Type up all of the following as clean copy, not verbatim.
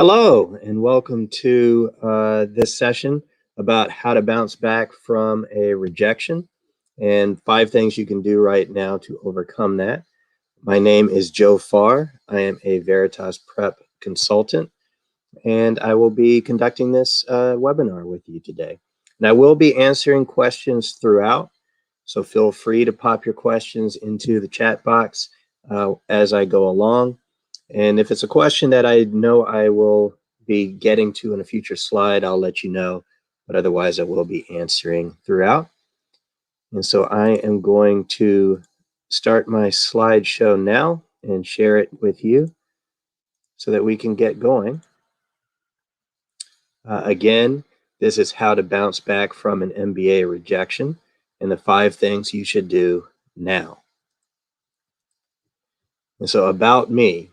Hello, and welcome to this session about how to bounce back from a rejection and 5 things you can do right now to overcome that. My name is Joe Farr. I am a Veritas Prep consultant, and I will be conducting this webinar with you today. And I will be answering questions throughout, so feel free to pop your questions into the chat box as I go along. And if it's a question that I know I will be getting to in a future slide, I'll let you know, but otherwise I will be answering throughout. And so I am going to start my slideshow now and share it with you so that we can get going. Again, this is how to bounce back from an MBA rejection and the 5 things you should do now. And so about me,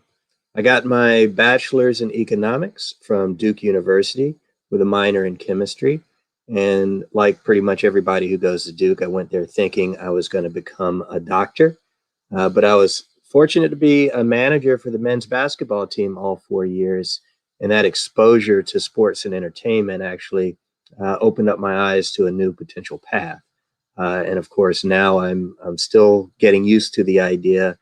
I got my bachelor's in economics from Duke University with a minor in chemistry. And like pretty much everybody who goes to Duke, I went there thinking I was going to become a doctor. But I was fortunate to be a manager for the men's basketball team all 4 years. And that exposure to sports and entertainment actually opened up my eyes to a new potential path. And of course, now I'm still getting used to the idea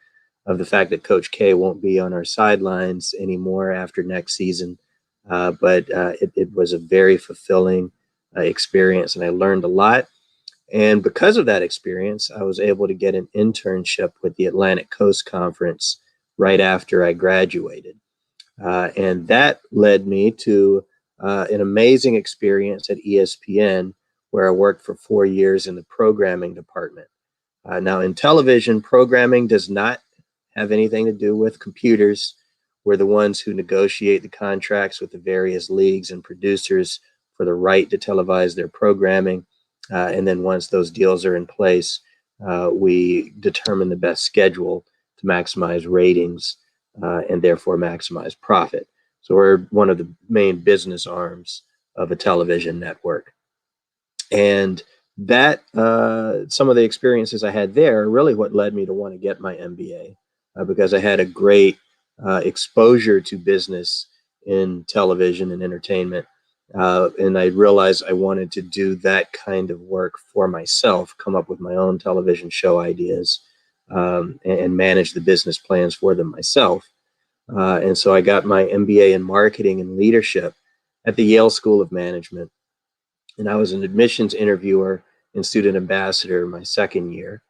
of the fact that Coach K won't be on our sidelines anymore after next season. But it was a very fulfilling experience, and I learned a lot. And because of that experience, I was able to get an internship with the Atlantic Coast Conference right after I graduated. And that led me to an amazing experience at ESPN, where I worked for 4 years in the programming department. Now, in television, programming does not have anything to do with computers. We're the ones who negotiate the contracts with the various leagues and producers for the right to televise their programming. And then once those deals are in place, we determine the best schedule to maximize ratings and therefore maximize profit. So we're one of the main business arms of a television network. And that some of the experiences I had there are really what led me to want to get my MBA. Because I had a great exposure to business in television and entertainment. And I realized I wanted to do that kind of work for myself, come up with my own television show ideas, and manage the business plans for them myself. And so I got my MBA in marketing and leadership at the Yale School of Management. And I was an admissions interviewer and student ambassador my second year.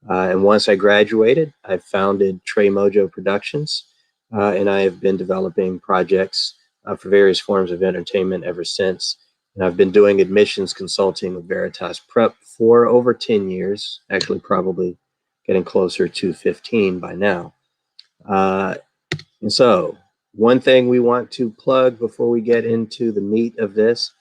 And once I graduated, I founded Trey Mojo Productions, and I have been developing projects for various forms of entertainment ever since. And I've been doing admissions consulting with Veritas Prep for over 10 years, actually probably getting closer to 15 by now. And so one thing we want to plug before we get into the meat of this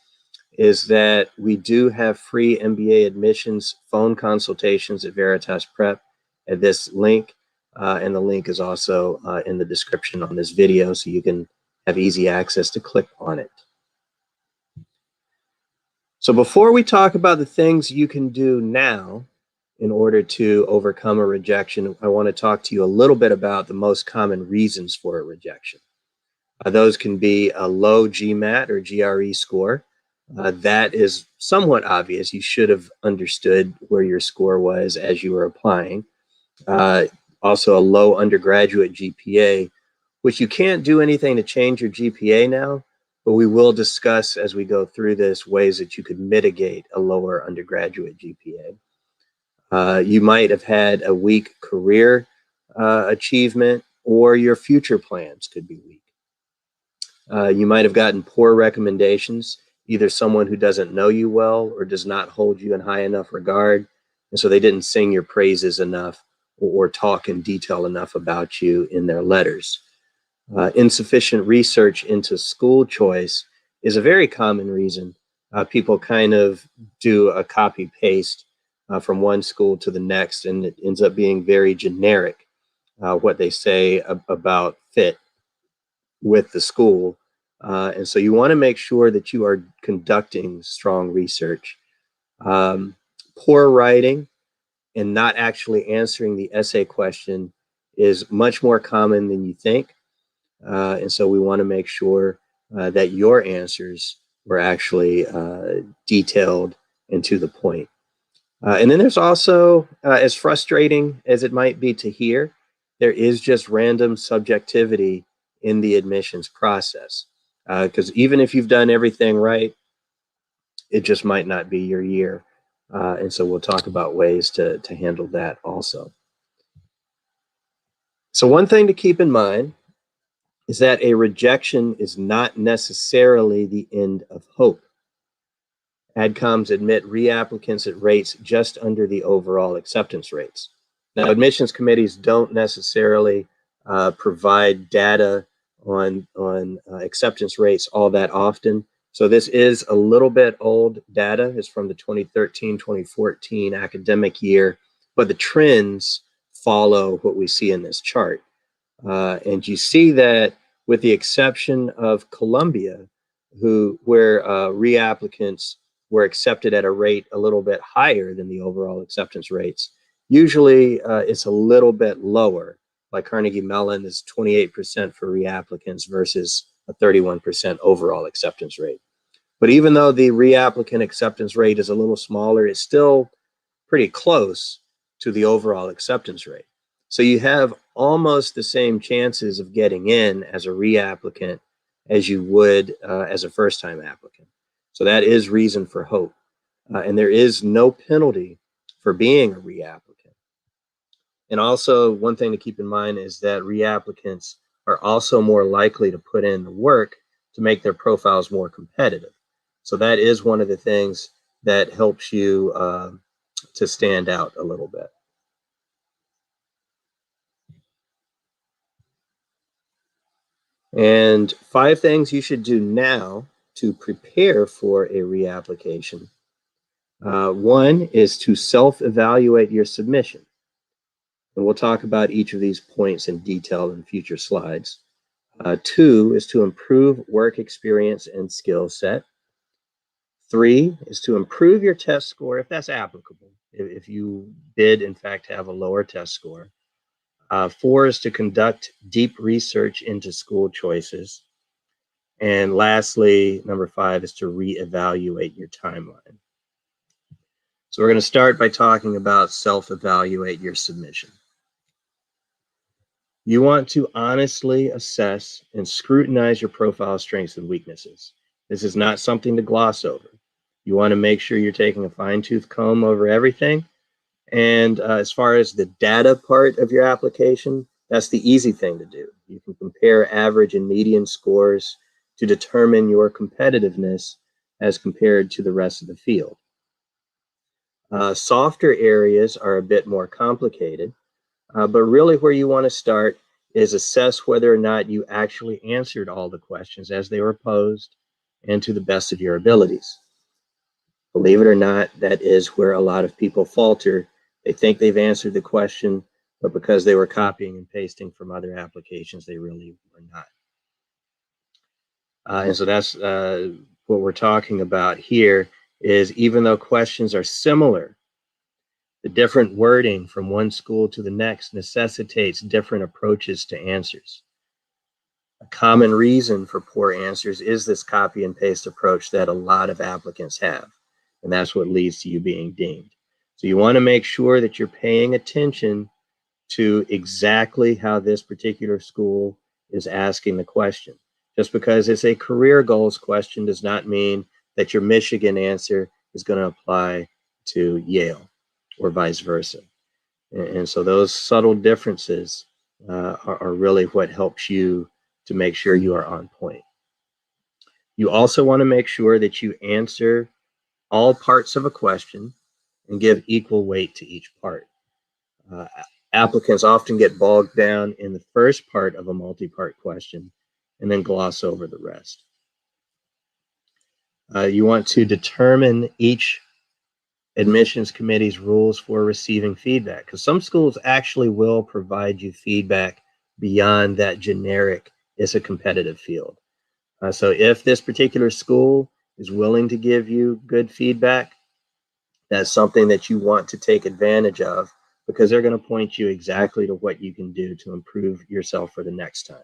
is that we do have free MBA admissions phone consultations at Veritas Prep at this link. And the link is also in the description on this video, so you can have easy access to click on it. So before we talk about the things you can do now in order to overcome a rejection, I want to talk to you a little bit about the most common reasons for a rejection. Those can be a low GMAT or GRE score. That is somewhat obvious. You should have understood where your score was as you were applying. Also a low undergraduate GPA, which you can't do anything to change your GPA now, but we will discuss as we go through this ways that you could mitigate a lower undergraduate GPA. You might have had a weak career achievement, or your future plans could be weak. You might have gotten poor recommendations, either someone who doesn't know you well or does not hold you in high enough regard, and so they didn't sing your praises enough or talk in detail enough about you in their letters. Insufficient research into school choice is a very common reason. People kind of do a copy-paste from one school to the next, and it ends up being very generic, what they say about fit with the school. And so you want to make sure that you are conducting strong research. Poor writing and not actually answering the essay question is much more common than you think. And so we want to make sure that your answers were actually detailed and to the point. And then there's also, as frustrating as it might be to hear, there is just random subjectivity in the admissions process. Because even if you've done everything right, it just might not be your year. And so we'll talk about ways to handle that also. So, one thing to keep in mind is that a rejection is not necessarily the end of hope. AdComs admit reapplicants at rates just under the overall acceptance rates. Now, admissions committees don't necessarily provide data on acceptance rates all that often. So this is a little bit old data. It's from the 2013-2014 academic year, but the trends follow what we see in this chart. And you see that with the exception of Columbia, where reapplicants were accepted at a rate a little bit higher than the overall acceptance rates. Usually it's a little bit lower. Like Carnegie Mellon is 28% for reapplicants versus a 31% overall acceptance rate. But even though the reapplicant acceptance rate is a little smaller, it's still pretty close to the overall acceptance rate. So you have almost the same chances of getting in as a reapplicant as you would as a first-time applicant. So that is reason for hope. And there is no penalty for being a reapplicant. And also, one thing to keep in mind is that reapplicants are also more likely to put in the work to make their profiles more competitive. So that is one of the things that helps you to stand out a little bit. And 5 things you should do now to prepare for a reapplication. One is to self-evaluate your submission. And we'll talk about each of these points in detail in future slides. 2 is to improve work experience and skill set. 3 is to improve your test score if that's applicable, if you did in fact have a lower test score. 4 is to conduct deep research into school choices. And lastly, number 5 is to reevaluate your timeline. So we're going to start by talking about self-evaluate your submission. You want to honestly assess and scrutinize your profile strengths and weaknesses. This is not something to gloss over. You want to make sure you're taking a fine-tooth comb over everything. And as far as the data part of your application, that's the easy thing to do. You can compare average and median scores to determine your competitiveness as compared to the rest of the field. Softer areas are a bit more complicated, but really where you want to start is assess whether or not you actually answered all the questions as they were posed and to the best of your abilities. Believe it or not, that is where a lot of people falter. They think they've answered the question, but because they were copying and pasting from other applications, they really were not. And so that's what we're talking about here is even though questions are similar, the different wording from one school to the next necessitates different approaches to answers. A common reason for poor answers is this copy and paste approach that a lot of applicants have, and that's what leads to you being deemed. So you want to make sure that you're paying attention to exactly how this particular school is asking the question. Just because it's a career goals question does not mean that your Michigan answer is going to apply to Yale or vice versa. And so those subtle differences are really what helps you to make sure you are on point. You also want to make sure that you answer all parts of a question and give equal weight to each part. Applicants often get bogged down in the first part of a multi-part question and then gloss over the rest. You want to determine each admissions committee's rules for receiving feedback, because some schools actually will provide you feedback beyond that generic, it's a competitive field. So if this particular school is willing to give you good feedback, that's something that you want to take advantage of because they're going to point you exactly to what you can do to improve yourself for the next time.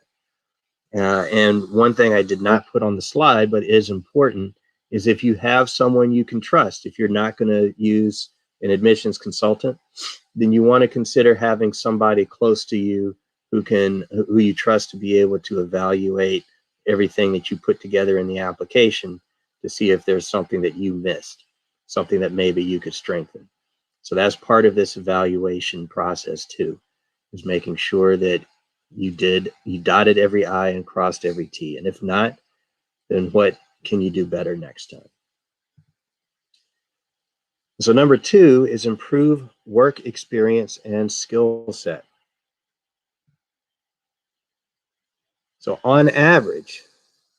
And one thing I did not put on the slide, but is important, is if you have someone you can trust, if you're not going to use an admissions consultant, then you want to consider having somebody close to you who you trust to be able to evaluate everything that you put together in the application to see if there's something that you missed, something that maybe you could strengthen. So that's part of this evaluation process too, is making sure that you dotted every I and crossed every T. And if not, then what can you do better next time? So number 2 is improve work experience and skill set. So on average,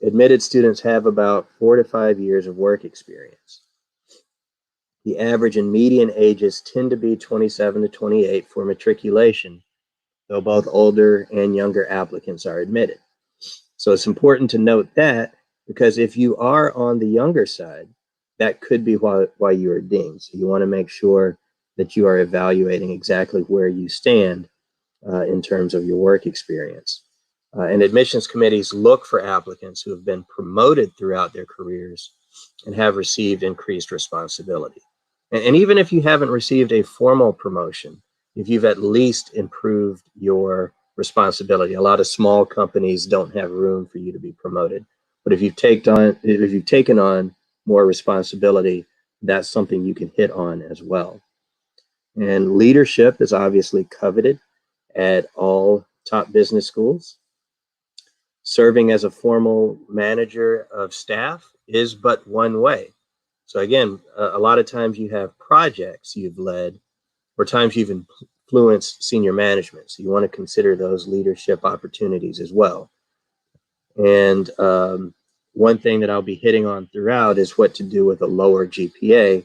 admitted students have about 4 to 5 years of work experience. The average and median ages tend to be 27 to 28 for matriculation, though both older and younger applicants are admitted. So it's important to note that, because if you are on the younger side, that could be why you are dinged. So you want to make sure that you are evaluating exactly where you stand in terms of your work experience. And admissions committees look for applicants who have been promoted throughout their careers and have received increased responsibility. And even if you haven't received a formal promotion, if you've at least improved your responsibility. A lot of small companies don't have room for you to be promoted. But if you've taken on more responsibility, that's something you can hit on as well. And leadership is obviously coveted at all top business schools. Serving as a formal manager of staff is but one way. So again, a lot of times you have projects you've led, or times you've influenced senior management. So you want to consider those leadership opportunities as well. And one thing that I'll be hitting on throughout is what to do with a lower GPA.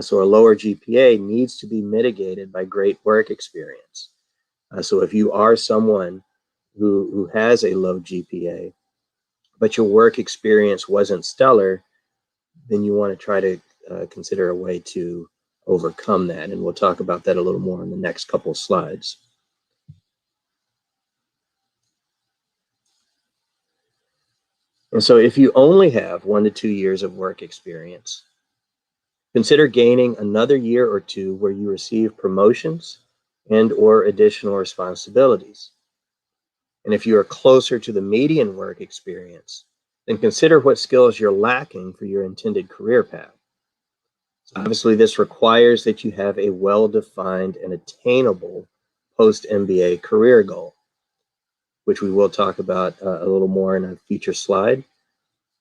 So a lower GPA needs to be mitigated by great work experience. So if you are someone who has a low GPA, but your work experience wasn't stellar, then you want to try to consider a way to overcome that. And we'll talk about that a little more in the next couple of slides. And so if you only have 1 to 2 years of work experience, consider gaining another year or two where you receive promotions and or additional responsibilities. And if you are closer to the median work experience, then consider what skills you're lacking for your intended career path. So obviously, this requires that you have a well-defined and attainable post-MBA career goal, which we will talk about a little more in a future slide.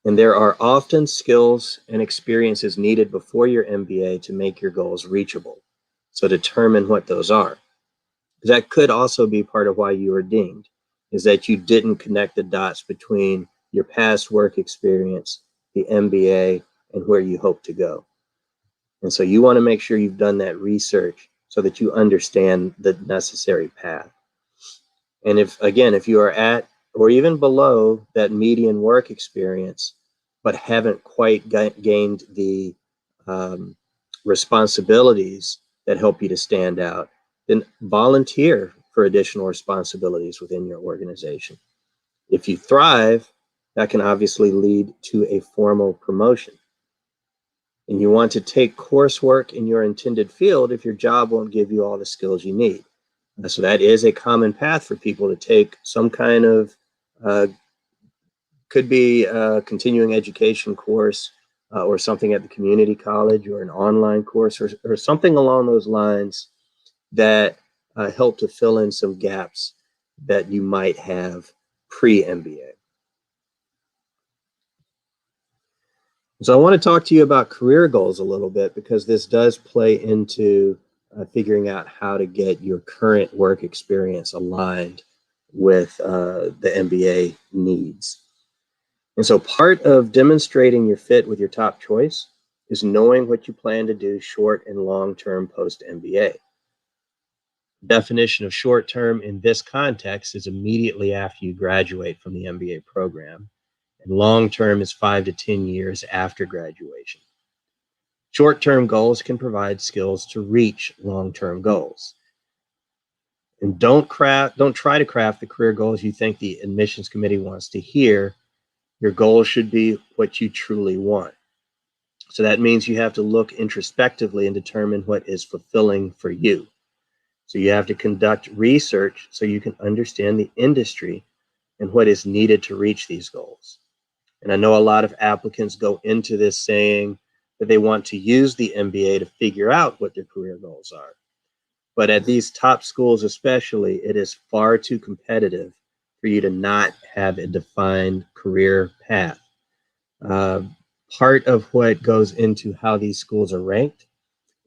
And there are often skills and experiences needed before your MBA to make your goals reachable. So determine what those are. That could also be part of why you were dinged, is that you didn't connect the dots between your past work experience, the MBA, and where you hope to go. And so you want to make sure you've done that research so that you understand the necessary path. And if you are at or even below that median work experience, but haven't quite gained the responsibilities that help you to stand out, then volunteer for additional responsibilities within your organization. If you thrive, that can obviously lead to a formal promotion. And you want to take coursework in your intended field if your job won't give you all the skills you need. So that is a common path for people to take some kind of, could be a continuing education course or something at the community college or an online course or something along those lines that help to fill in some gaps that you might have pre-MBA. So I want to talk to you about career goals a little bit, because this does play into figuring out how to get your current work experience aligned with the MBA needs. And so part of demonstrating your fit with your top choice is knowing what you plan to do short and long-term post-MBA. Definition of short-term in this context is immediately after you graduate from the MBA program, and long-term is 5 to 10 years after graduation. Short-term goals can provide skills to reach long-term goals. And don't try to craft the career goals you think the admissions committee wants to hear. Your goals should be what you truly want. So that means you have to look introspectively and determine what is fulfilling for you. So you have to conduct research so you can understand the industry and what is needed to reach these goals. And I know a lot of applicants go into this saying that they want to use the MBA to figure out what their career goals are. But at these top schools especially, it is far too competitive for you to not have a defined career path. Part of what goes into how these schools are ranked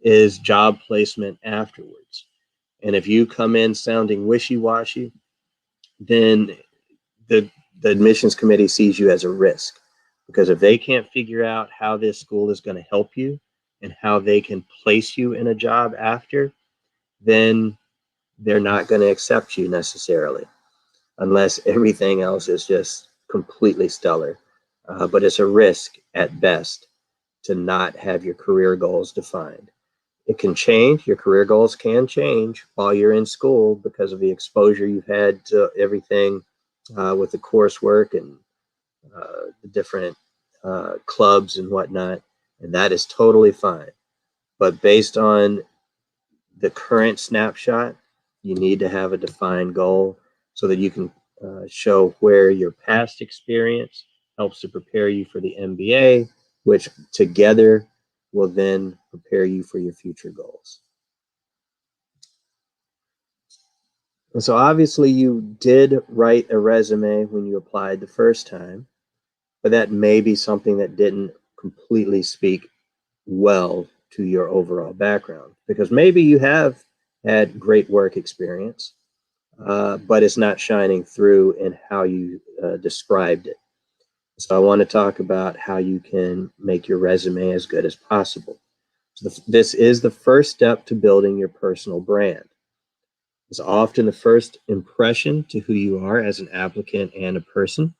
is job placement afterwards. And if you come in sounding wishy-washy, then the, the admissions committee sees you as a risk. Because if they can't figure out how this school is going to help you and how they can place you in a job after, then they're not going to accept you necessarily, unless everything else is just completely stellar. But it's a risk at best to not have your career goals defined. It can change. Your career goals can change while you're in school because of the exposure you've had to everything with the coursework and the different clubs and whatnot. And that is totally fine. But based on the current snapshot, you need to have a defined goal so that you can show where your past experience helps to prepare you for the MBA, which together will then prepare you for your future goals. And so obviously you did write a resume when you applied the first time, but that may be something that didn't completely speak well to your overall background, because maybe you have had great work experience, but it's not shining through in how you described it. So I want to talk about how you can make your resume as good as possible. So this is the first step to building your personal brand. It's often the first impression to who you are as an applicant and a person.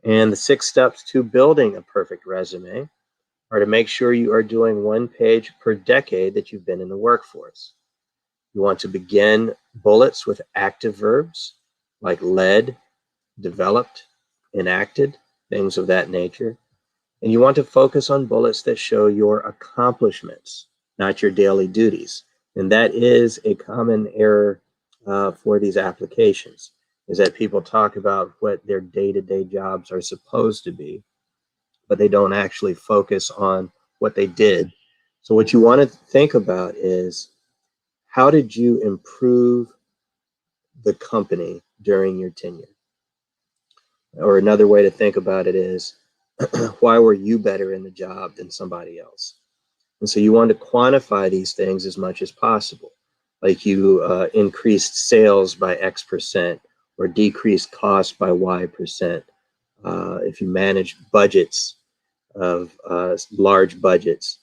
And the 6 steps to building a perfect resume are to make sure you are doing 1 page per decade that you've been in the workforce. You want to begin bullets with active verbs like led, developed, enacted, things of that nature. And you want to focus on bullets that show your accomplishments, not your daily duties. And that is a common error for these applications, is that people talk about what their day-to-day jobs are supposed to be, but they don't actually focus on what they did. So what you want to think about is, how did you improve the company during your tenure? Or another way to think about it is, why were you better in the job than somebody else? And so you want to quantify these things as much as possible. Like you increased sales by X% or decreased costs by Y%. If you manage budgets of large budgets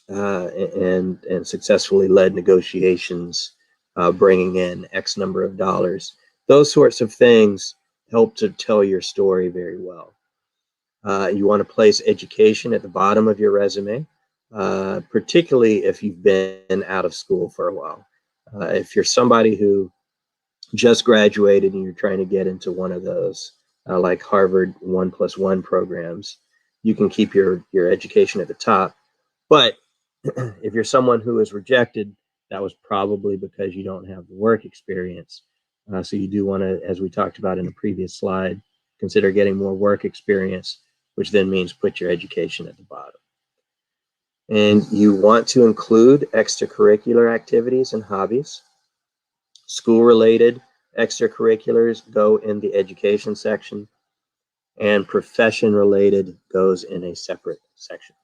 and successfully led negotiations, bringing in X number of dollars, those sorts of things help to tell your story very well. You want to place education at the bottom of your resume, particularly if you've been out of school for a while. If you're somebody who just graduated and you're trying to get into one of those, like Harvard 1+1 programs, you can keep your education at the top. But if you're someone who is rejected, that was probably because you don't have the work experience. So you do want to, as we talked about in a previous slide, consider getting more work experience, which then means put your education at the bottom. And you want to include extracurricular activities and hobbies. School-related extracurriculars go in the education section, and profession-related goes in a separate section.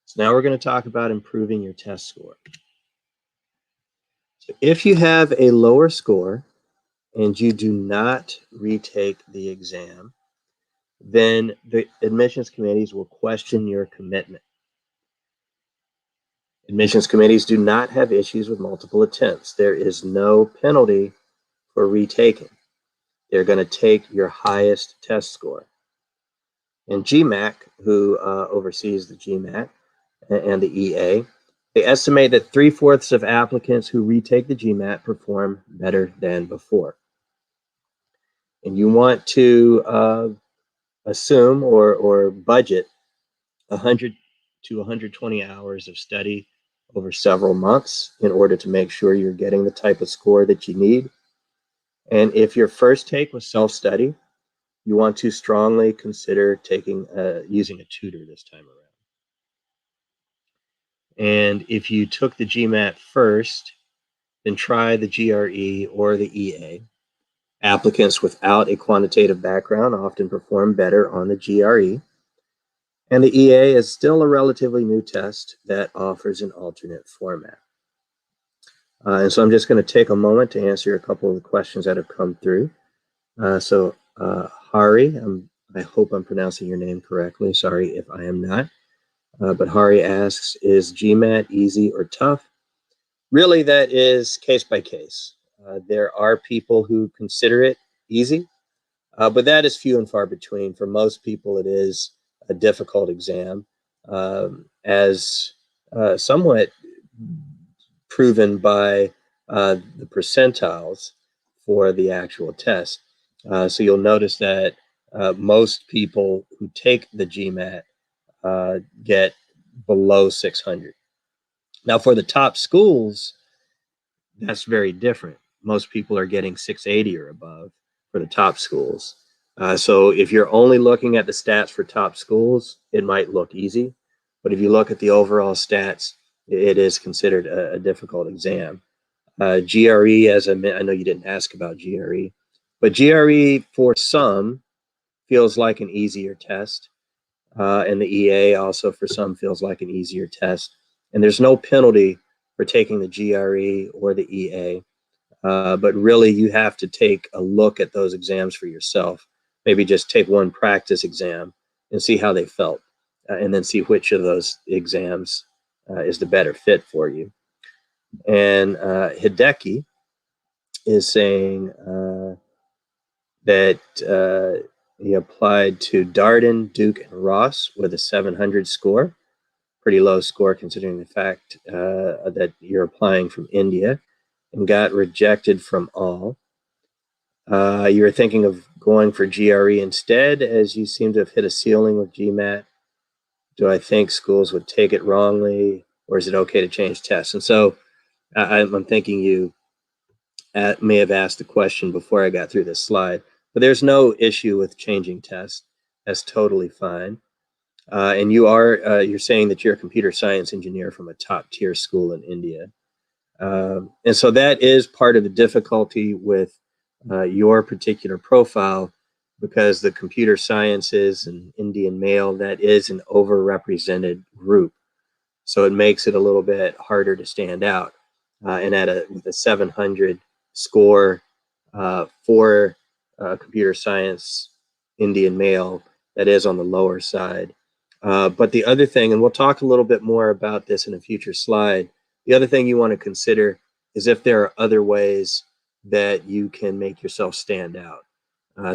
So now we're going to talk about improving your test score. So if you have a lower score and you do not retake the exam, then the admissions committees will question your commitment. Admissions committees do not have issues with multiple attempts. There is no penalty for retaking. They're going to take your highest test score. And GMAT, who oversees the GMAT and the EA, They estimate that 3/4 of applicants who retake the GMAT perform better than before. And you want to assume or budget 100 to 120 hours of study over several months in order to make sure you're getting the type of score that you need. And if your first take was self-study, you want to strongly consider using a tutor this time around. And if you took the GMAT first, then try the GRE or the EA. Applicants without a quantitative background often perform better on the GRE. And the EA is still a relatively new test that offers an alternate format. And so I'm just going to take a moment to answer a couple of the questions that have come through. Hari, I hope I'm pronouncing your name correctly. Sorry if I am not. But Hari asks, is GMAT easy or tough? Really, that is case by case. There are people who consider it easy, but that is few and far between. For most people, it is a difficult exam, as somewhat proven by the percentiles for the actual test. So you'll notice that most people who take the GMAT get below 600. Now, for the top schools, that's very different. Most people are getting 680 or above for the top schools. So if you're only looking at the stats for top schools, it might look easy. But if you look at the overall stats, it is considered a difficult exam. GRE, as I know you didn't ask about GRE, but GRE for some feels like an easier test. And the EA also for some feels like an easier test. And there's no penalty for taking the GRE or the EA. But really, you have to take a look at those exams for yourself. Maybe just take one practice exam and see how they felt, and then see which of those exams is the better fit for you. And Hideki is saying that he applied to Darden, Duke, and Ross with a 700 score. Pretty low score considering the fact that you're applying from India, and got rejected from all. You were thinking of going for GRE instead, as you seem to have hit a ceiling with GMAT. Do I think schools would take it wrongly, or is it okay to change tests? And so I'm thinking you may have asked the question before I got through this slide, but there's no issue with changing tests. That's totally fine. And you're saying that you're a computer science engineer from a top tier school in India. And so that is part of the difficulty with your particular profile, because the computer sciences and Indian male, that is an overrepresented group. So it makes it a little bit harder to stand out. And with a 700 score for computer science Indian male, that is on the lower side. But the other thing, and we'll talk a little bit more about this in a future slide, the other thing you want to consider is if there are other ways that you can make yourself stand out,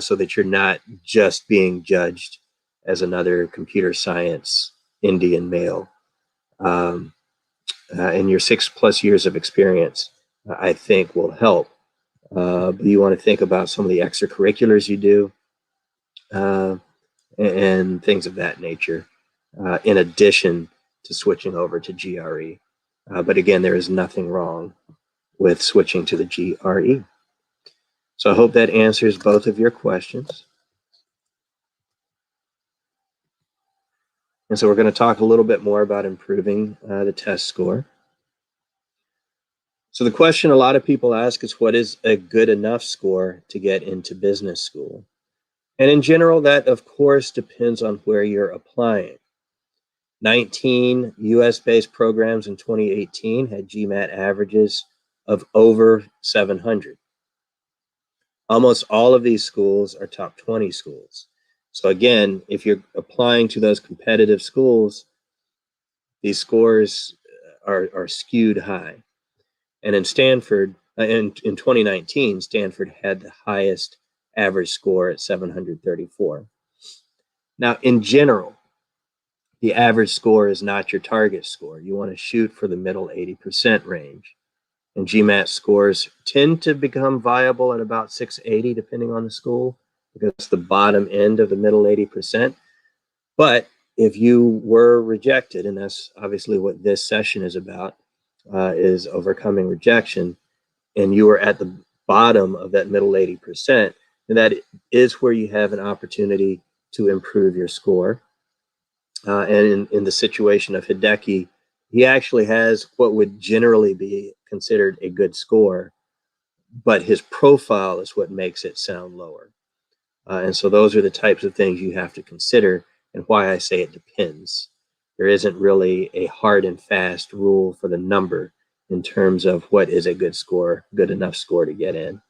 so that you're not just being judged as another computer science Indian male. And your 6+ years of experience, I think, will help. But you want to think about some of the extracurriculars you do, and things of that nature, in addition to switching over to GRE. But again, there is nothing wrong with switching to the GRE. So I hope that answers both of your questions. And so we're going to talk a little bit more about improving the test score. So the question a lot of people ask is, what is a good enough score to get into business school? And in general, that of course depends on where you're applying. 19 US-based programs in 2018 had GMAT averages of over 700. Almost all of these schools are top 20 schools. So again, if you're applying to those competitive schools, these scores are skewed high. And in Stanford, in 2019, Stanford had the highest average score at 734. Now, in general, the average score is not your target score. You want to shoot for the middle 80% range. And GMAT scores tend to become viable at about 680, depending on the school, because it's the bottom end of the middle 80%. But if you were rejected, and that's obviously what this session is about, is overcoming rejection, and you are at the bottom of that middle 80%, and that is where you have an opportunity to improve your score. And in the situation of Hideki, he actually has what would generally be considered a good score, but his profile is what makes it sound lower. And so those are the types of things you have to consider, and why I say it depends. There isn't really a hard and fast rule for the number in terms of what is a good score, good enough score to get in.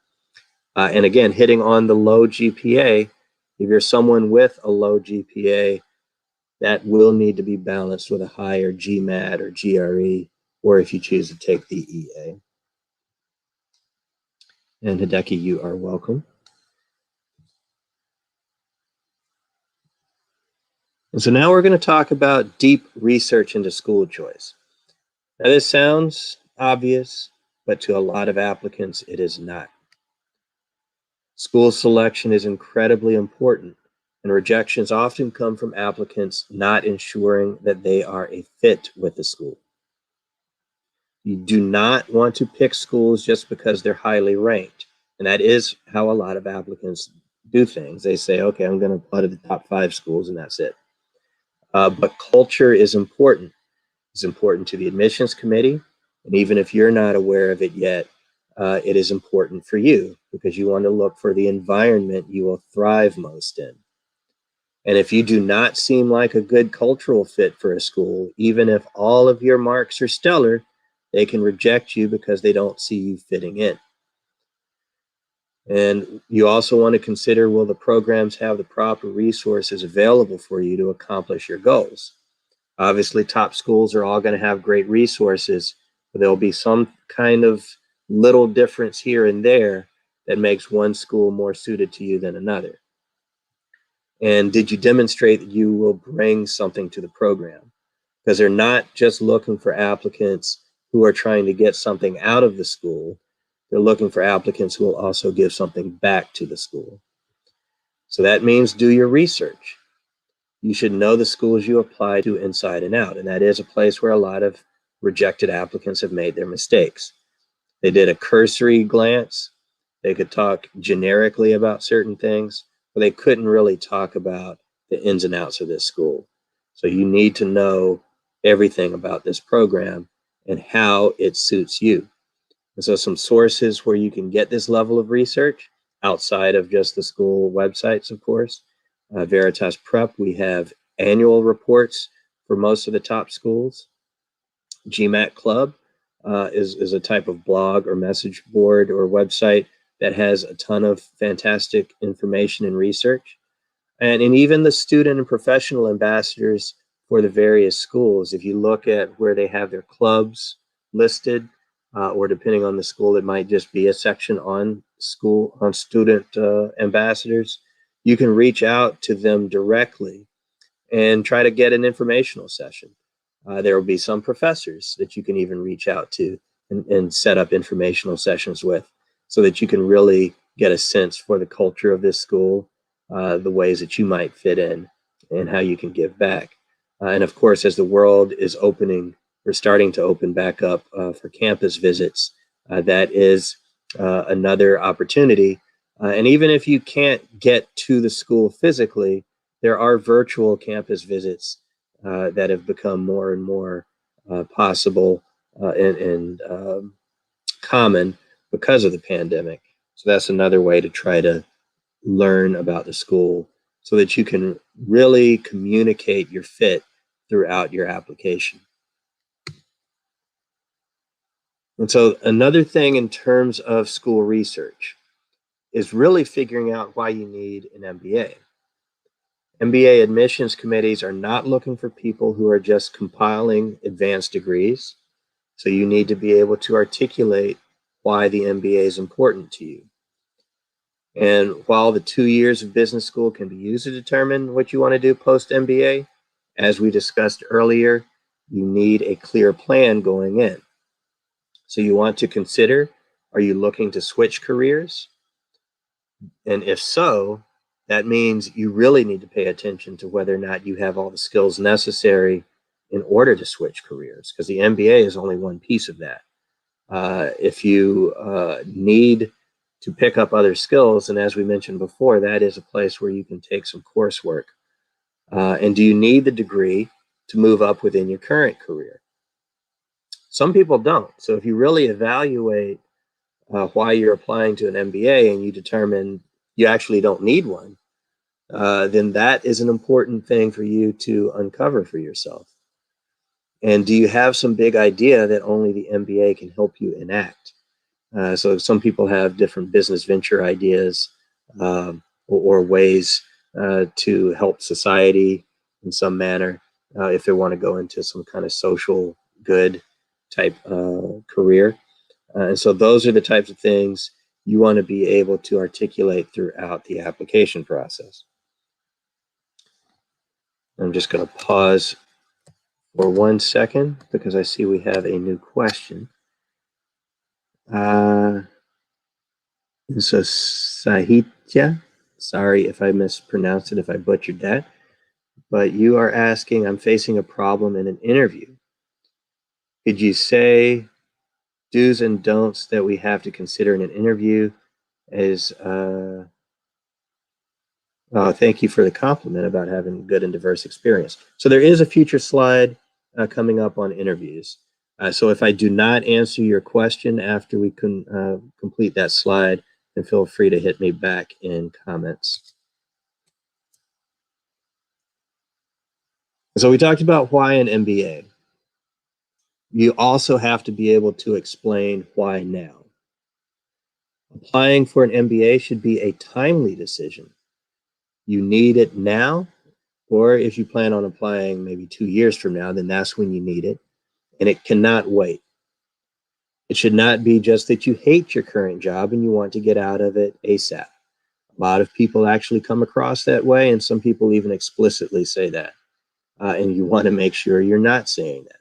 And again, hitting on the low GPA, if you're someone with a low GPA, that will need to be balanced with a higher GMAT or GRE, or if you choose to take the EA. And Hideki, you are welcome. And so now we're going to talk about deep research into school choice. Now this sounds obvious, but to a lot of applicants, it is not. School selection is incredibly important, and rejections often come from applicants not ensuring that they are a fit with the school. You do not want to pick schools just because they're highly ranked. And that is how a lot of applicants do things. They say, okay, I'm going to apply to the top 5 schools and that's it. But culture is important. It's important to the admissions committee. And even if you're not aware of it yet, it is important for you, because you want to look for the environment you will thrive most in. And if you do not seem like a good cultural fit for a school, even if all of your marks are stellar, they can reject you because they don't see you fitting in. And you also want to consider, will the programs have the proper resources available for you to accomplish your goals? Obviously, top schools are all going to have great resources, but there'll be some kind of little difference here and there that makes one school more suited to you than another. And did you demonstrate that you will bring something to the program? Because they're not just looking for applicants who are trying to get something out of the school. They're looking for applicants who will also give something back to the school. So that means do your research. You should know the schools you apply to inside and out. And that is a place where a lot of rejected applicants have made their mistakes. They did a cursory glance. They could talk generically about certain things, but they couldn't really talk about the ins and outs of this school. So you need to know everything about this program and how it suits you. And so some sources where you can get this level of research outside of just the school websites, of course. Veritas Prep, we have annual reports for most of the top schools. GMAT Club is a type of blog or message board or website that has a ton of fantastic information and research. And even the student and professional ambassadors for the various schools, if you look at where they have their clubs listed, or depending on the school, it might just be a section on student ambassadors. You can reach out to them directly and try to get an informational session. There will be some professors that you can even reach out to and set up informational sessions with, so that you can really get a sense for the culture of this school, the ways that you might fit in, and how you can give back. And of course, as the world is opening, or starting to open back up for campus visits, that is another opportunity. And even if you can't get to the school physically, there are virtual campus visits that have become more and more possible and common because of the pandemic. So that's another way to try to learn about the school, so that you can really communicate your fit throughout your application. And so another thing in terms of school research is really figuring out why you need an MBA. MBA admissions committees are not looking for people who are just compiling advanced degrees. So you need to be able to articulate why the MBA is important to you. And while the 2 years of business school can be used to determine what you want to do post MBA, As we discussed earlier, you need a clear plan going in. So you want to consider, are you looking to switch careers? And if so, that means you really need to pay attention to whether or not you have all the skills necessary in order to switch careers, because the MBA is only one piece of that. If you need to pick up other skills, and as we mentioned before, that is a place where you can take some coursework. And do you need the degree to move up within your current career? Some people don't. So if you really evaluate why you're applying to an MBA and you determine you actually don't need one, then that is an important thing for you to uncover for yourself. And do you have some big idea that only the MBA can help you enact? So some people have different business venture ideas or ways to help society in some manner if they want to go into some kind of social good type career. And so those are the types of things you want to be able to articulate throughout the application process. I'm just going to pause for 1 second because I see we have a new question. And so Sahitya, sorry if I mispronounced it, if I butchered that, but you are asking, I'm facing a problem in an interview. Could you say do's and don'ts that we have to consider in an interview as, thank you for the compliment about having good and diverse experience. So there is a future slide coming up on interviews. So if I do not answer your question after we can complete that slide, then feel free to hit me back in comments. So we talked about why an MBA. You also have to be able to explain why now. Applying for an MBA should be a timely decision. You need it now, or if you plan on applying maybe 2 years from now, then that's when you need it, and it cannot wait. It should not be just that you hate your current job and you want to get out of it ASAP. A lot of people actually come across that way, and some people even explicitly say that. And you want to make sure you're not saying that.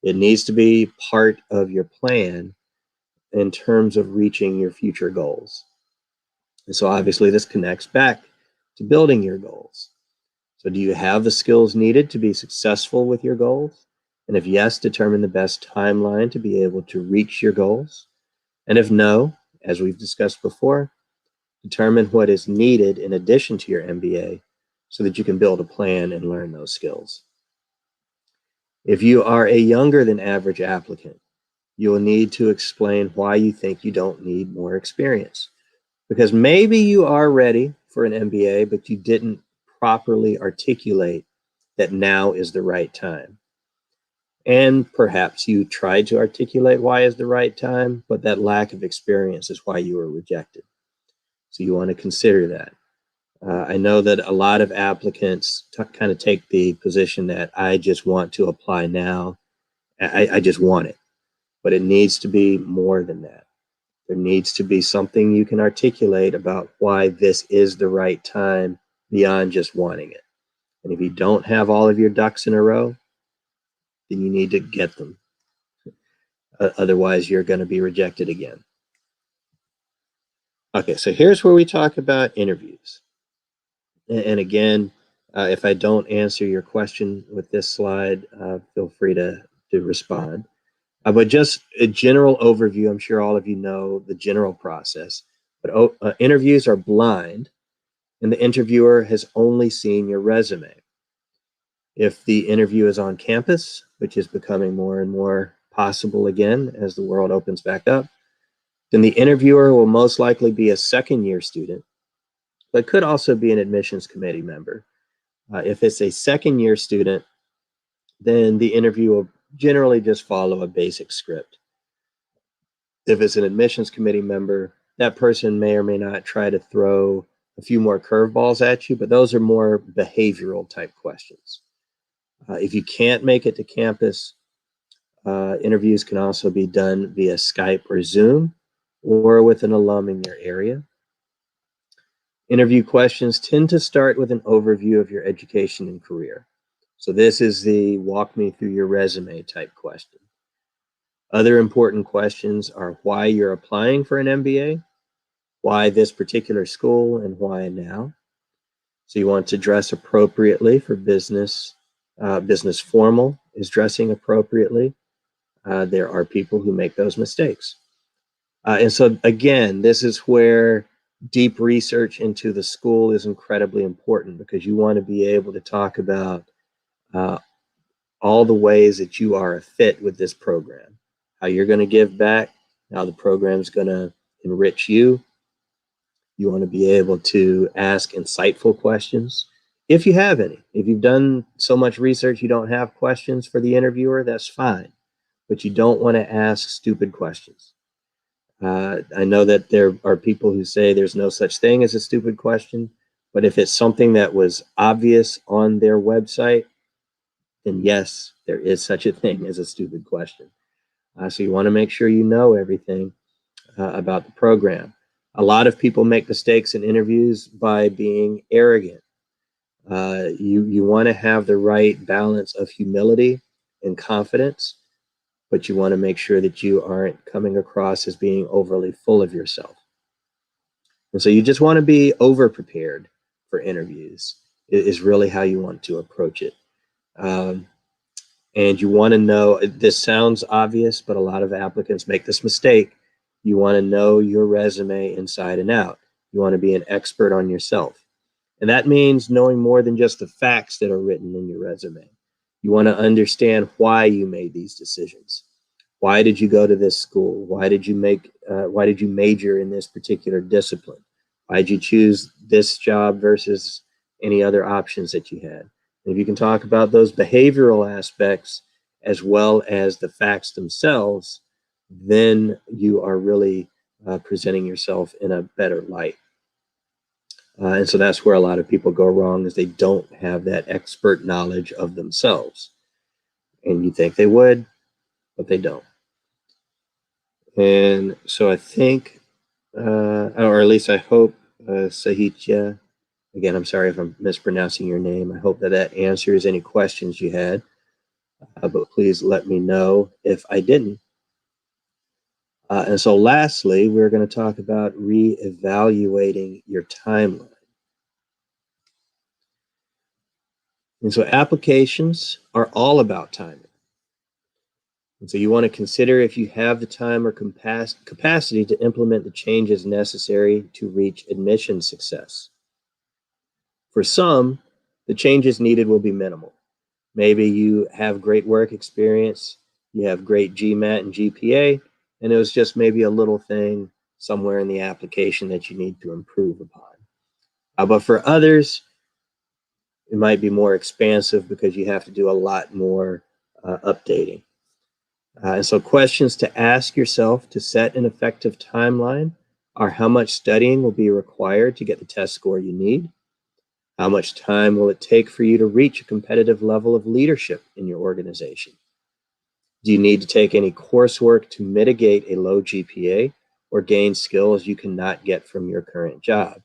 It needs to be part of your plan in terms of reaching your future goals. And so obviously this connects back to building your goals. So do you have the skills needed to be successful with your goals? And if yes, determine the best timeline to be able to reach your goals. And if no, as we've discussed before, determine what is needed in addition to your MBA so that you can build a plan and learn those skills. If you are a younger than average applicant, you will need to explain why you think you don't need more experience. Because maybe you are ready for an MBA, but you didn't properly articulate that now is the right time. And perhaps you tried to articulate why is the right time, but that lack of experience is why you were rejected. So you want to consider that. I know that a lot of applicants kind of take the position that I just want to apply now. I just want it, but it needs to be more than that. There needs to be something you can articulate about why this is the right time beyond just wanting it. And if you don't have all of your ducks in a row, then you need to get them. Otherwise, you're going to be rejected again. Okay, so here's where we talk about interviews. And again, if I don't answer your question with this slide, feel free to respond. But just a general overview, I'm sure all of you know the general process, but interviews are blind and the interviewer has only seen your resume. If the interview is on campus, which is becoming more and more possible again as the world opens back up, then the interviewer will most likely be a second-year student, but could also be an admissions committee member. If it's a second-year student, then the interview will generally just follow a basic script. If it's an admissions committee member, that person may or may not try to throw a few more curveballs at you, but those are more behavioral type questions. If you can't make it to campus, interviews can also be done via Skype or Zoom or with an alum in your area. Interview questions tend to start with an overview of your education and career. So this is the walk me through your resume type question. Other important questions are why you're applying for an MBA, why this particular school, and why now. So you want to dress appropriately for business. Business formal is dressing appropriately. There are people who make those mistakes. And so again, this is where deep research into the school is incredibly important, because you want to be able to talk about all the ways that you are a fit with this program, how you're going to give back, how the program is going to enrich you. You want to be able to ask insightful questions, if you have any. If you've done so much research you don't have questions for the interviewer, that's fine. But you don't want to ask stupid questions. I know that there are people who say there's no such thing as a stupid question, but if it's something that was obvious on their website, then yes, there is such a thing as a stupid question. So you want to make sure you know everything about the program. A lot of people make mistakes in interviews by being arrogant. You want to have the right balance of humility and confidence, but you want to make sure that you aren't coming across as being overly full of yourself. And so you just want to be over prepared for interviews, is really how you want to approach it. And you want to know, this sounds obvious, but a lot of applicants make this mistake. You want to know your resume inside and out. You want to be an expert on yourself. And that means knowing more than just the facts that are written in your resume. You want to understand why you made these decisions. Why did you go to this school? Why did you major in this particular discipline? Why did you choose this job versus any other options that you had? And if you can talk about those behavioral aspects as well as the facts themselves, then you are really presenting yourself in a better light. And so that's where a lot of people go wrong, is they don't have that expert knowledge of themselves. And you think they would, but they don't. And so I think, or at least I hope, Sahitya, again, I'm sorry if I'm mispronouncing your name. I hope that that answers any questions you had, but please let me know if I didn't. And so lastly, we're going to talk about reevaluating your timeline. And so applications are all about timing. And so you want to consider if you have the time or capacity to implement the changes necessary to reach admission success. For some, the changes needed will be minimal. Maybe you have great work experience, you have great GMAT and GPA, and it was just maybe a little thing somewhere in the application that you need to improve upon. But for others, it might be more expansive because you have to do a lot more updating. And so questions to ask yourself to set an effective timeline are: how much studying will be required to get the test score you need? How much time will it take for you to reach a competitive level of leadership in your organization? Do you need to take any coursework to mitigate a low GPA or gain skills you cannot get from your current job?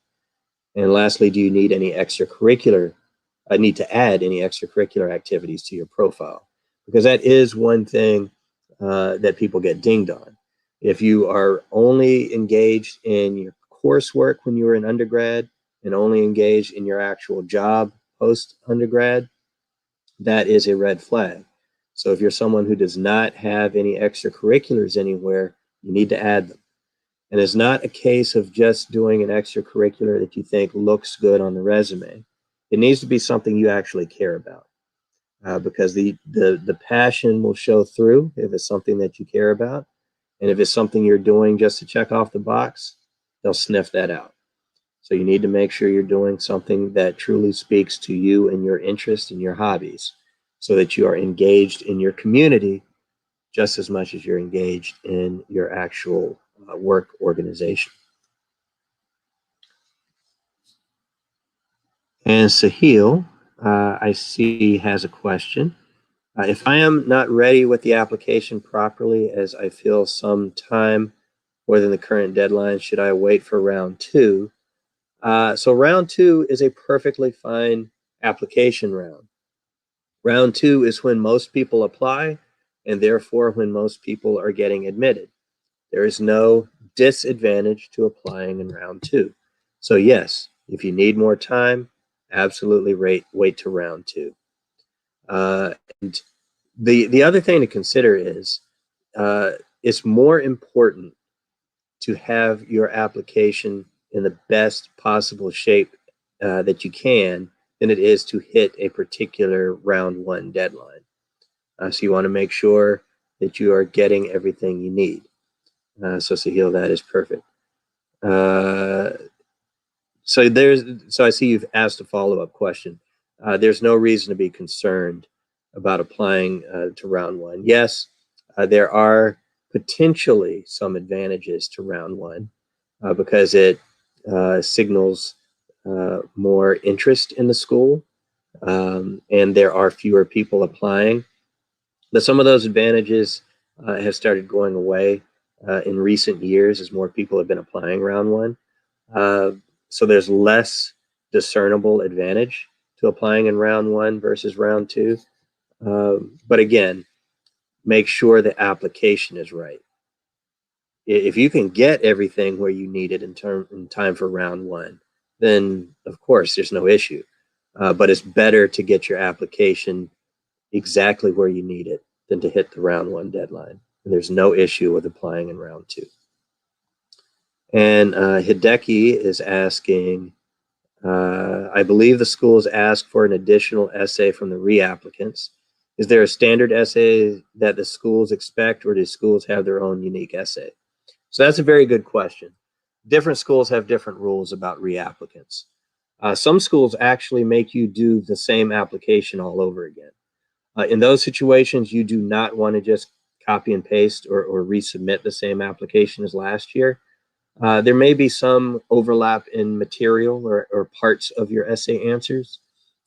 And lastly, do you need any need to add any extracurricular activities to your profile? Because that is one thing that people get dinged on. If you are only engaged in your coursework when you were in undergrad and only engaged in your actual job post undergrad, that is a red flag. So if you're someone who does not have any extracurriculars anywhere, you need to add them. And it's not a case of just doing an extracurricular that you think looks good on the resume. It needs to be something you actually care about, because the passion will show through if it's something that you care about. And if it's something you're doing just to check off the box, they'll sniff that out. So you need to make sure you're doing something that truly speaks to you and your interests and your hobbies, so that you are engaged in your community just as much as you're engaged in your actual work organization. And Sahil, I see, has a question. If I am not ready with the application properly, as I feel some time more than the current deadline, should I wait for round two? So round two is a perfectly fine application round. Round two is when most people apply, and therefore when most people are getting admitted. There is no disadvantage to applying in round two. So yes, if you need more time, absolutely wait to round two. And the other thing to consider is it's more important to have your application in the best possible shape that you can than it is to hit a particular round one deadline. So you want to make sure that you are getting everything you need. So Sahil, that is perfect. Uh, so I see you've asked a follow-up question. There's no reason to be concerned about applying to round one. Yes, there are potentially some advantages to round one because it signals more interest in the school, and there are fewer people applying. But some of those advantages have started going away in recent years as more people have been applying round one. Uh, so there's less discernible advantage to applying in round one versus round two. But again, make sure the application is right. If you can get everything where you need it in time for round one, then of course there's no issue. But it's better to get your application exactly where you need it than to hit the round one deadline. And there's no issue with applying in round two. And Hideki is asking, I believe the schools ask for an additional essay from the reapplicants. Is there a standard essay that the schools expect, or do schools have their own unique essay? So that's a very good question. Different schools have different rules about reapplicants. Some schools actually make you do the same application all over again. In those situations, you do not want to just copy and paste or resubmit the same application as last year. There may be some overlap in material or parts of your essay answers,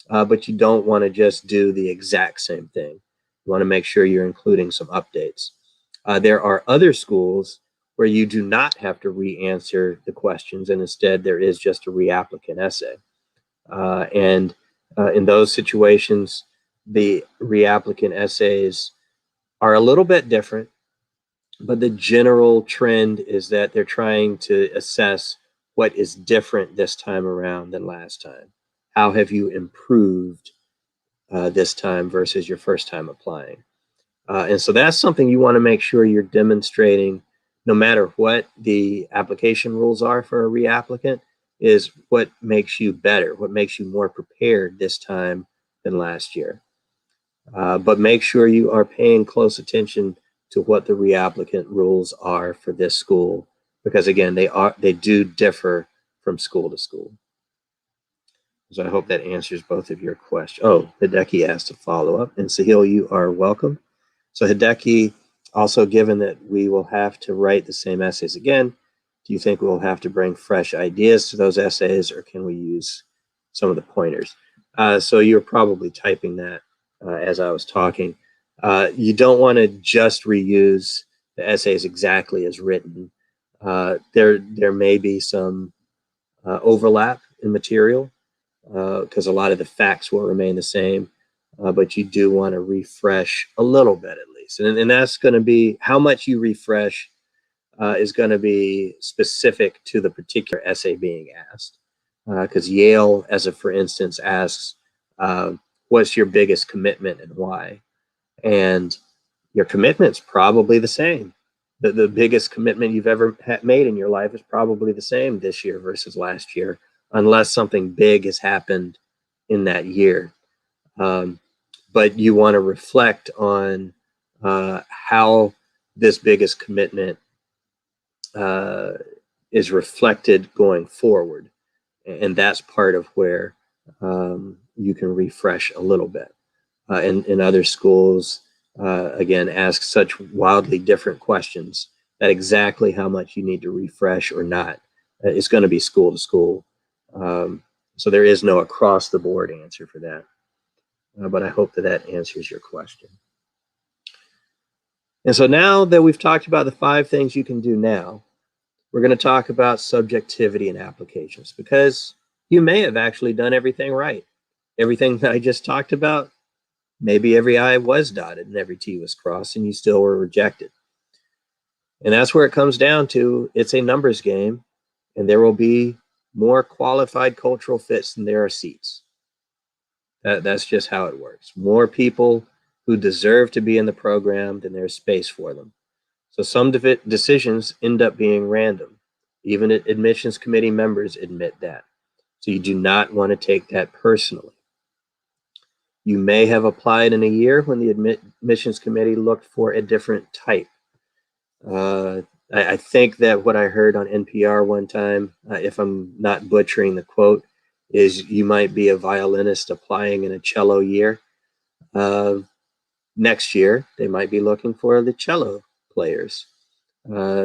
but you don't want to just do the exact same thing. You want to make sure you're including some updates. There are other schools where you do not have to re-answer the questions, and instead there is just a reapplicant essay. And in those situations, the reapplicant essays are a little bit different, but the general trend is that they're trying to assess what is different this time around than last time. How have you improved this time versus your first time applying? And so that's something you want to make sure you're demonstrating, no matter what the application rules are for a reapplicant, is what makes you better, what makes you more prepared this time than last year. But make sure you are paying close attention to what the reapplicant rules are for this school, because again, they do differ from school to school. So I hope that answers both of your questions. Oh, Hideki asked a follow-up, and Sahil, you are welcome. So Hideki, also, given that we will have to write the same essays again, do you think we'll have to bring fresh ideas to those essays, or can we use some of the pointers? So you're probably typing that as I was talking. You don't want to just reuse the essays exactly as written. There may be some overlap in material because a lot of the facts will remain the same, but you do want to refresh a little bit at least. And that's going to be how much you refresh is going to be specific to the particular essay being asked. Because Yale, as a for instance, asks, what's your biggest commitment and why? And your commitment's probably the same. The biggest commitment you've ever made in your life is probably the same this year versus last year, unless something big has happened in that year. But you want to reflect on how this biggest commitment is reflected going forward. And that's part of where you can refresh a little bit. In other schools, again, ask such wildly different questions that exactly how much you need to refresh or not is going to be school to school. So there is no across the board answer for that. But I hope that that answers your question. And so now that we've talked about the 5 things you can do now, we're going to talk about subjectivity and applications, because you may have actually done everything right. Everything that I just talked about, maybe every I was dotted and every T was crossed and you still were rejected. And that's where it comes down to. It's a numbers game, and there will be more qualified cultural fits than there are seats. That's just how it works. More people who deserve to be in the program than there's space for them. So some decisions end up being random. Even admissions committee members admit that. So you do not want to take that personally. You may have applied in a year when the admissions committee looked for a different type. I think that what I heard on NPR one time, if I'm not butchering the quote, is you might be a violinist applying in a cello year. Next year, they might be looking for the cello players.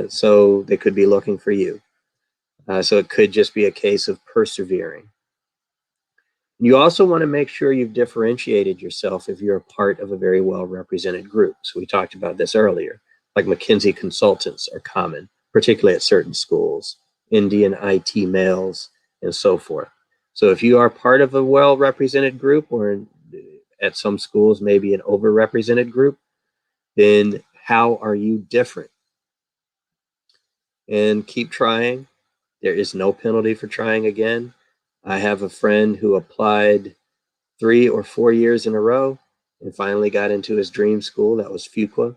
So they could be looking for you. So it could just be a case of persevering. You also want to make sure you've differentiated yourself if you're a part of a very well-represented group. So we talked about this earlier. Like McKinsey consultants are common, particularly at certain schools, Indian IT males, and so forth. So if you are part of a well-represented group, or at some schools maybe an overrepresented group, then how are you different? And keep trying. There is no penalty for trying again. I have a friend who applied 3 or 4 years in a row and finally got into his dream school. That was Fuqua.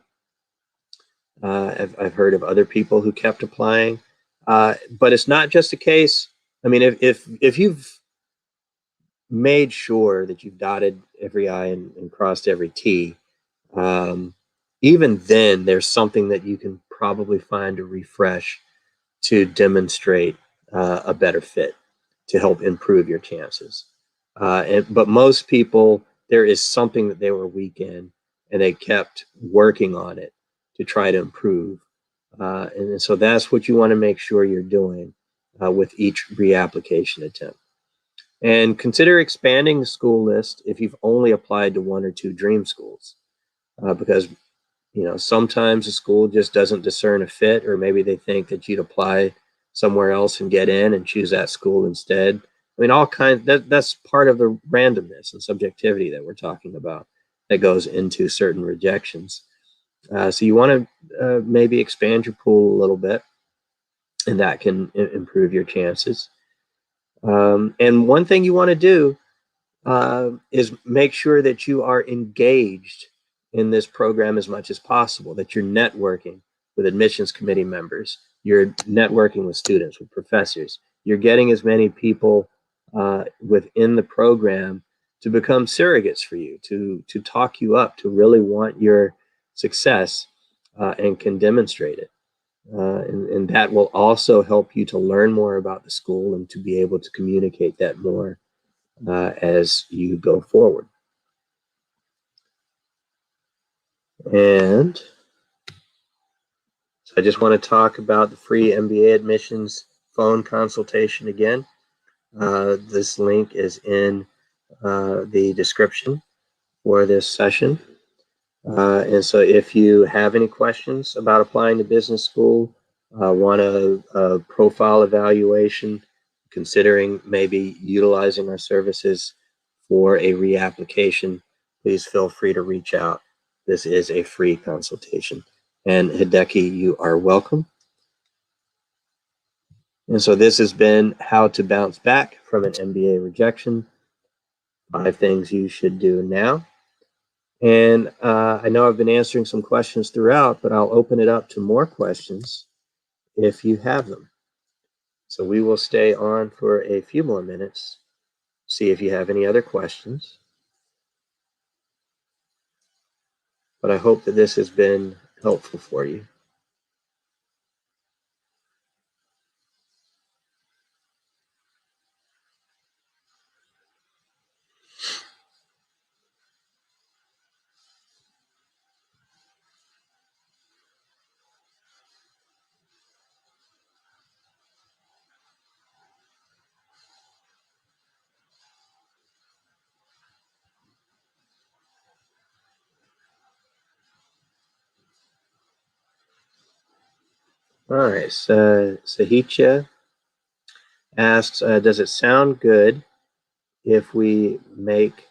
I've heard of other people who kept applying, but it's not just a case. I mean, if you've made sure that you've dotted every I and crossed every T, even then there's something that you can probably find to refresh to demonstrate a better fit to help improve your chances. But most people, there is something that they were weak in, and they kept working on it to try to improve. And so that's what you want to make sure you're doing with each reapplication attempt. And consider expanding the school list if you've only applied to 1 or 2 dream schools, because sometimes a school just doesn't discern a fit, or maybe they think that you'd apply somewhere else and get in and choose that school instead. I mean, all kinds. That's part of the randomness and subjectivity that we're talking about that goes into certain rejections. So you want to maybe expand your pool a little bit, and that can improve your chances. And one thing you want to do is make sure that you are engaged in this program as much as possible, that you're networking with admissions committee members, you're networking with students, with professors, you're getting as many people within the program to become surrogates for you, to talk you up, to really want your success and can demonstrate it. And that will also help you to learn more about the school and to be able to communicate that more as you go forward. And so I just want to talk about the free MBA admissions phone consultation again. This link is in the description for this session. And so if you have any questions about applying to business school, want a profile evaluation, considering maybe utilizing our services for a reapplication, please feel free to reach out. This is a free consultation. And Hideki, you are welcome. And so this has been how to bounce back from an MBA rejection. 5 things you should do now. And I know I've been answering some questions throughout, but I'll open it up to more questions if you have them. So we will stay on for a few more minutes, see if you have any other questions. But I hope that this has been helpful for you. All right, so Sahicha asks, does it sound good if we make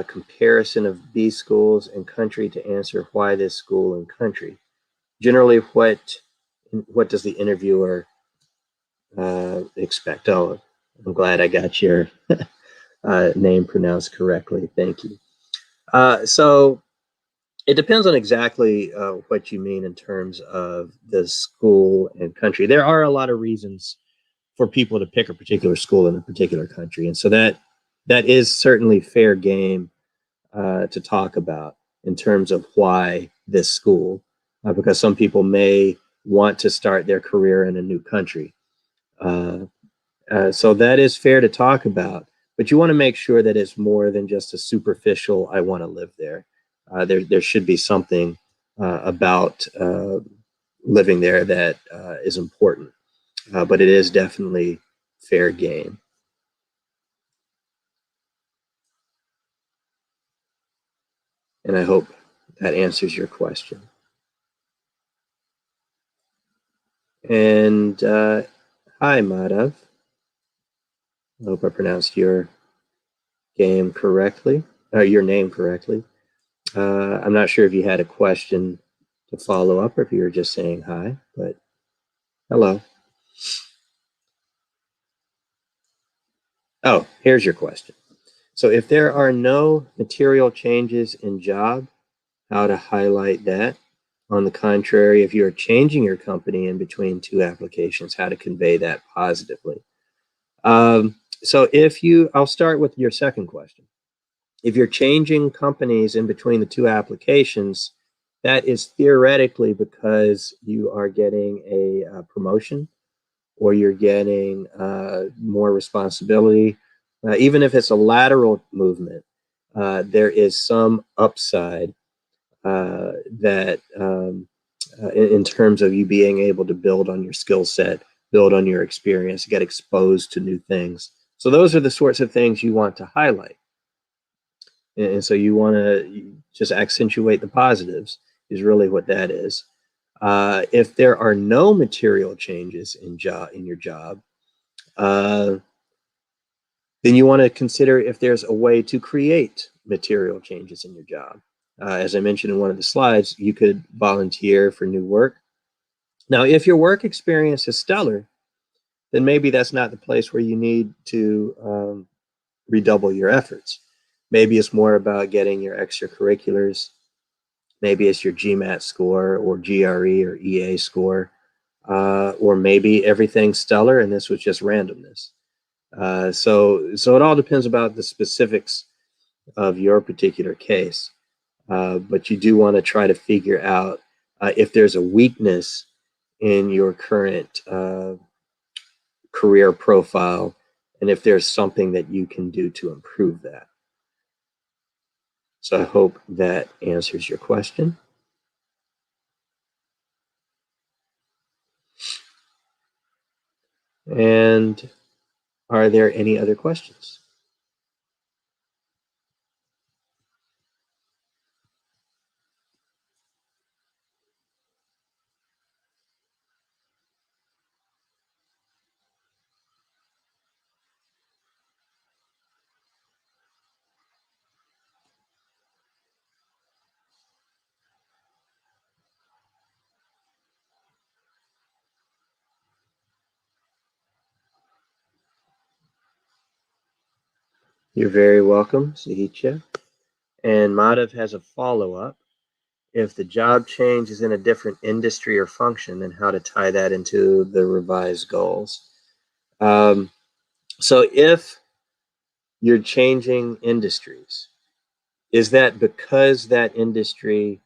comparison of B schools and country to answer why this school and country. Generally, what does the interviewer expect? Oh, I'm glad I got your name pronounced correctly. Thank you. So it depends on exactly what you mean in terms of the school and country. There are a lot of reasons for people to pick a particular school in a particular country, and so that is certainly fair game to talk about in terms of why this school, because some people may want to start their career in a new country. Uh, so that is fair to talk about, but you want to make sure that it's more than just a superficial, I want to live there. There should be something about living there that is important, but it is definitely fair game. And I hope that answers your question. And hi, Madhav. I hope I pronounced your game correctly, or your name correctly. I'm not sure if you had a question to follow up or if you were just saying hi, but hello. Oh, here's your question. So if there are no material changes in job, how to highlight that? On the contrary, if you're changing your company in between two applications, how to convey that positively? So I'll start with your second question. If you're changing companies in between the two applications, that is theoretically because you are getting a promotion or you're getting more responsibility. Even if it's a lateral movement, there is some upside that in terms of you being able to build on your skill set, build on your experience, get exposed to new things. So those are the sorts of things you want to highlight. And so you want to just accentuate the positives is really what that is. If there are no material changes in your job, then you want to consider if there's a way to create material changes in your job. As I mentioned in one of the slides, you could volunteer for new work. Now, if your work experience is stellar, then maybe that's not the place where you need to redouble your efforts. Maybe it's more about getting your extracurriculars. Maybe it's your GMAT score or GRE or EA score, or maybe everything's stellar and this was just randomness. So it all depends about the specifics of your particular case. But you do want to try to figure out if there's a weakness in your current career profile and if there's something that you can do to improve that. So I hope that answers your question. And are there any other questions? You're very welcome, Sahitya. And Madhav has a follow-up. If the job change is in a different industry or function, then how to tie that into the revised goals. So if you're changing industries, is that because that industry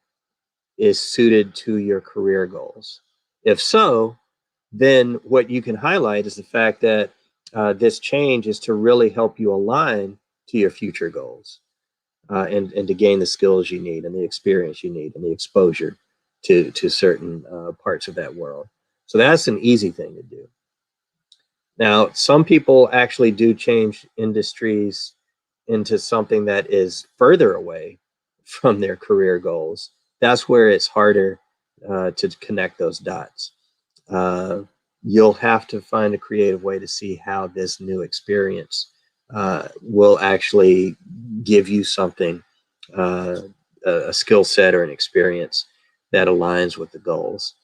is suited to your career goals? If so, then what you can highlight is the fact that this change is to really help you align to your future goals and to gain the skills you need and the experience you need and the exposure to certain parts of that world. So that's an easy thing to do. Now, some people actually do change industries into something that is further away from their career goals. That's where it's harder to connect those dots. You'll have to find a creative way to see how this new experience will actually give you something, a skill set or an experience that aligns with the goals.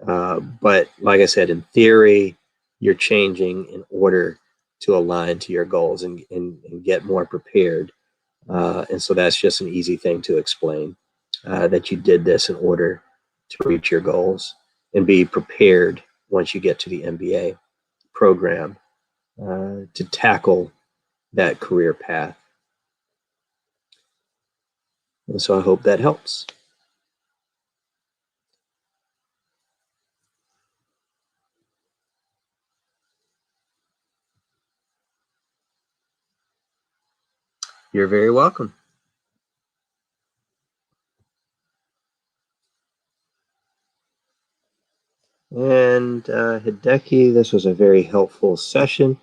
But like I said, in theory, you're changing in order to align to your goals and get more prepared. And so that's just an easy thing to explain, that you did this in order to reach your goals and be prepared once you get to the MBA program to tackle that career path. And so I hope that helps. You're very welcome. And Hideki, this was a very helpful session.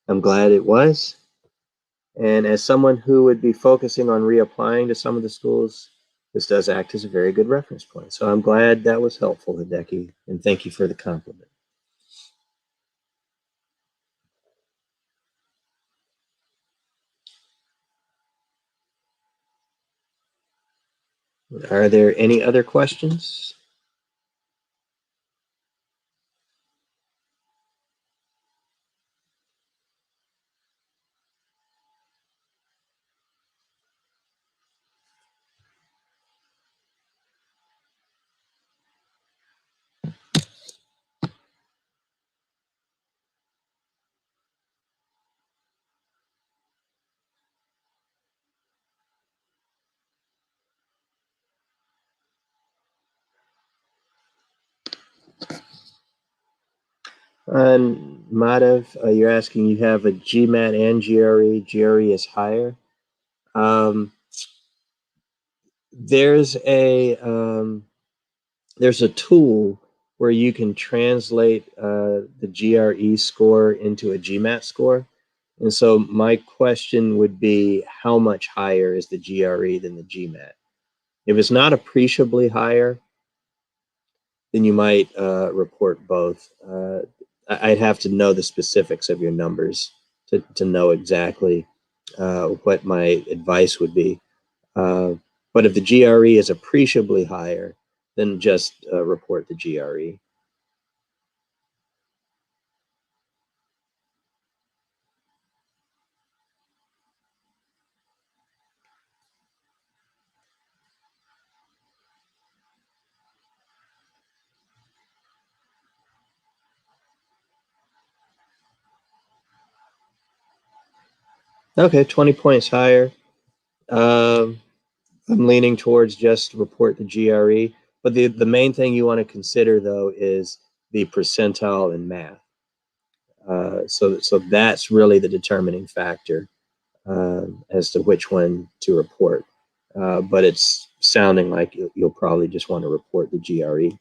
I'm glad it was. And as someone who would be focusing on reapplying to some of the schools, this does act as a very good reference point. So I'm glad that was helpful, Hideki, and thank you for the compliment. Are there any other questions? And Madhav, you're asking, you have a GMAT and GRE. GRE is higher. Um, there's a there's a tool where you can translate the GRE score into a GMAT score. And so my question would be, how much higher is the GRE than the GMAT? If it's not appreciably higher, then you might report both. I'd have to know the specifics of your numbers to know exactly what my advice would be. Uh, but if the GRE is appreciably higher, then just report the GRE. Okay, 20 points higher. Um, I'm leaning towards just report the GRE. But the main thing you want to consider, though, is the percentile in math. So that's really the determining factor as to which one to report. But it's sounding like you'll probably just want to report the GRE.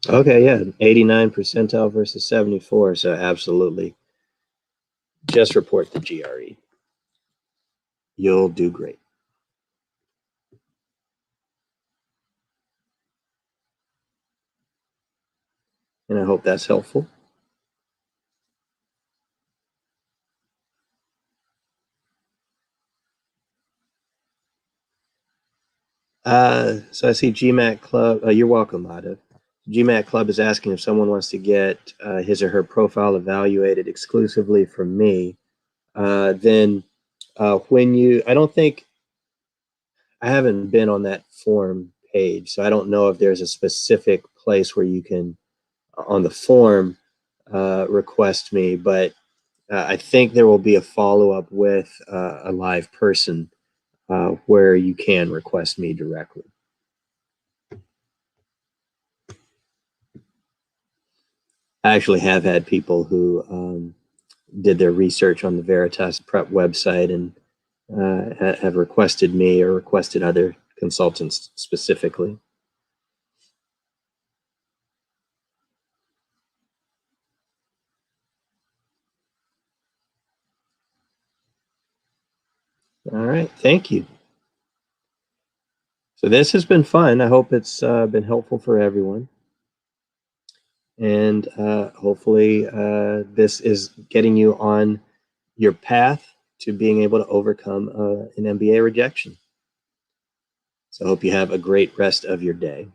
Okay, yeah, 89 percentile versus 74. So absolutely, just report the GRE. You'll do great. And I hope that's helpful. So I see GMAT Club. You're welcome, Madhav. GMAT Club is asking if someone wants to get his or her profile evaluated exclusively from me. Then when you, I don't think, I haven't been on that form page, so I don't know if there's a specific place where you can, on the form, request me, but I think there will be a follow up with a live person where you can request me directly. I actually have had people who did their research on the Veritas Prep website and have requested me or requested other consultants specifically. All right, thank you. So this has been fun. I hope it's been helpful for everyone. And hopefully this is getting you on your path to being able to overcome an MBA rejection. So I hope you have a great rest of your day.